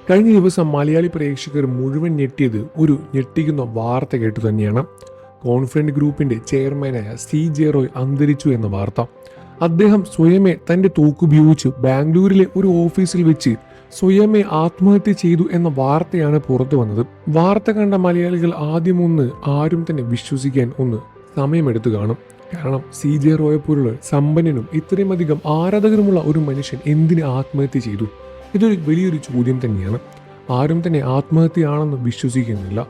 കഴിഞ്ഞ ദിവസം മലയാളി പ്രേക്ഷകർ മുഴുവൻ ഞെട്ടിയത് ഒരു ഞെട്ടിക്കുന്ന വാർത്ത കേട്ടു തന്നെയാണ്. കോൺഫിഡന്റ് ഗ്രൂപ്പിന്റെ ചെയർമാനായ CJ റോയ് അന്തരിച്ചു എന്ന വാർത്ത. അദ്ദേഹം സ്വയമേ തന്റെ തോക്കുപയോഗിച്ച് ബാംഗ്ലൂരിലെ ഒരു ഓഫീസിൽ വെച്ച് സ്വയമേ ആത്മഹത്യ ചെയ്തു എന്ന വാർത്തയാണ് പുറത്തു വന്നത്. വാർത്ത കണ്ട മലയാളികൾ ആദ്യമൊന്ന് ആരും തന്നെ വിശ്വസിക്കാൻ സമയമെടുത്തു കാണും. കാരണം CJ റോയെ പോലുള്ള സമ്പന്നനും ഇത്രയുമധികം ആരാധകരുമുള്ള ഒരു മനുഷ്യൻ എന്തിന് ആത്മഹത്യ ചെയ്തു? ഇതൊരു വലിയൊരു ചോദ്യം തന്നെയാണ്. ആരും തന്നെ ആത്മഹത്യയാണെന്ന് വിശ്വസിക്കുന്നില്ല.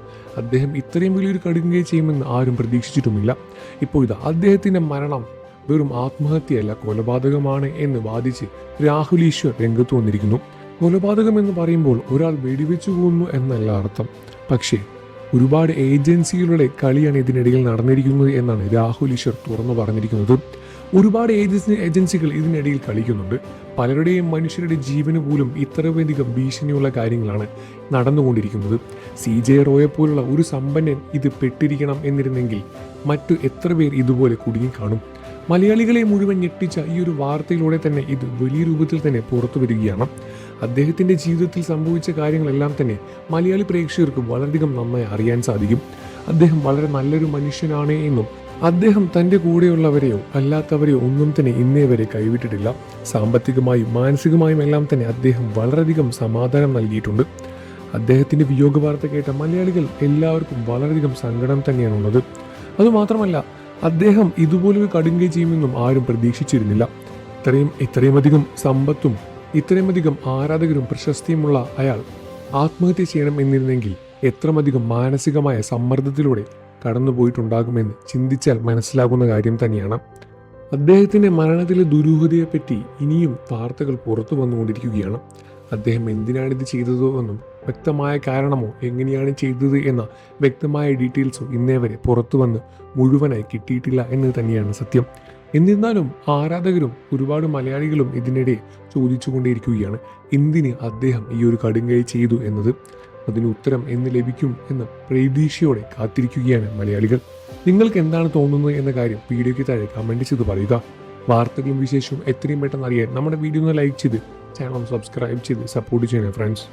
അദ്ദേഹം ഇത്രയും വലിയൊരു കടുങ്കൈ ചെയ്യുമെന്ന് ആരും പ്രതീക്ഷിച്ചിട്ടുമില്ല. ഇപ്പോൾ അദ്ദേഹത്തിന്റെ മരണം വെറും ആത്മഹത്യയല്ല, കൊലപാതകമാണ് എന്ന് വാദിച്ച് രാഹുൽ ഈശ്വർ രംഗത്ത് വന്നിരിക്കുന്നു. കൊലപാതകം എന്ന് പറയുമ്പോൾ ഒരാൾ വെടിവെച്ചു കൊന്നു എന്നല്ല അർത്ഥം. പക്ഷേ ഒരുപാട് ഏജൻസികളുടെ കളിയാണ് ഇതിനിടയിൽ നടന്നിരിക്കുന്നത് എന്നാണ് രാഹുൽ ഈശ്വർ തുറന്നു പറഞ്ഞിരിക്കുന്നത്. ഒരുപാട് ഏജൻസികൾ ഇതിനിടയിൽ കളിക്കുന്നുണ്ട്. പലരുടെയും മനുഷ്യരുടെ ജീവന് പോലും ഇത്രയധികം ഭീഷണിയുള്ള കാര്യങ്ങളാണ് നടന്നുകൊണ്ടിരിക്കുന്നത്. CJ റോയെ പോലുള്ള ഒരു സമ്പന്നൻ ഇത് പെട്ടിരിക്കണം എന്നിരുന്നെങ്കിൽ മറ്റു എത്ര പേർ ഇതുപോലെ കുടുങ്ങിക്കാണും. മലയാളികളെ മുഴുവൻ ഞെട്ടിച്ച ഈ ഒരു വാർത്തയിലൂടെ തന്നെ ഇത് വലിയ രൂപത്തിൽ തന്നെ പുറത്തു വരികയാണ്. അദ്ദേഹത്തിന്റെ ജീവിതത്തിൽ സംഭവിച്ച കാര്യങ്ങളെല്ലാം തന്നെ മലയാളി പ്രേക്ഷകർക്ക് വളരെയധികം നന്നായി അറിയാൻ സാധിക്കും. അദ്ദേഹം വളരെ നല്ലൊരു മനുഷ്യനാണ് എന്നും അദ്ദേഹം തൻ്റെ കൂടെയുള്ളവരെയോ അല്ലാത്തവരെയോ ഒന്നും തന്നെ ഇന്നേ വരെ കൈവിട്ടിട്ടില്ല. സാമ്പത്തികമായും മാനസികമായും എല്ലാം തന്നെ അദ്ദേഹം വളരെയധികം സമാധാനം നൽകിയിട്ടുണ്ട്. അദ്ദേഹത്തിന്റെ വിയോഗ വാർത്ത കേട്ട മലയാളികൾ എല്ലാവർക്കും വളരെയധികം സങ്കടം തന്നെയാണുള്ളത്. അതുമാത്രമല്ല, അദ്ദേഹം ഇതുപോലൊരു കടുങ്കൈ ചെയ്യുമെന്നും ആരും പ്രതീക്ഷിച്ചിരുന്നില്ല. ഇത്രയുമധികം സമ്പത്തും ഇത്രയുമധികം ആരാധകരും പ്രശസ്തിയുമുള്ള അയാൾ ആത്മഹത്യ ചെയ്യണം എന്നിരുന്നെങ്കിൽ എത്രമധികം മാനസികമായ സമ്മർദ്ദത്തിലൂടെ കടന്നുപോയിട്ടുണ്ടാകുമെന്ന് ചിന്തിച്ചാൽ മനസ്സിലാകുന്ന കാര്യം തന്നെയാണ്. അദ്ദേഹത്തിന്റെ മരണത്തിലെ ദുരൂഹതയെപ്പറ്റി ഇനിയും വാർത്തകൾ പുറത്തു വന്നുകൊണ്ടിരിക്കുകയാണ്. അദ്ദേഹം എന്തിനാണിത് ചെയ്തതോ എന്നും വ്യക്തമായ കാരണമോ എങ്ങനെയാണ് ചെയ്തത് എന്ന വ്യക്തമായ ഡീറ്റെയിൽസോ ഇന്നേ വരെ പുറത്തു വന്ന് മുഴുവനായി കിട്ടിയിട്ടില്ല എന്ന് തന്നെയാണ് സത്യം. എന്നിരുന്നാലും ആരാധകരും ഒരുപാട് മലയാളികളും ഇതിനിടെ ചോദിച്ചുകൊണ്ടേയിരിക്കുകയാണ്, എന്തിന് അദ്ദേഹം ഈ ഒരു കടുങ്കൈ ചെയ്തു എന്നത്. അതിന് ഉത്തരം എന്ന് ലഭിക്കും എന്ന പ്രതീക്ഷയോടെ കാത്തിരിക്കുകയാണ് മലയാളികൾ. നിങ്ങൾക്ക് എന്താണ് തോന്നുന്നത് എന്ന കാര്യം വീഡിയോയ്ക്ക് താഴെ കമൻറ്റ് ചെയ്ത് പറയുക. വാർത്തകളും വിശേഷവും എത്രയും പെട്ടെന്ന് അറിയാൻ നമ്മുടെ വീഡിയോ ഒന്ന് ലൈക്ക് ചെയ്ത് ചാനൽ സബ്സ്ക്രൈബ് ചെയ്ത് സപ്പോർട്ട് ചെയ്യണം ഫ്രണ്ട്സ്.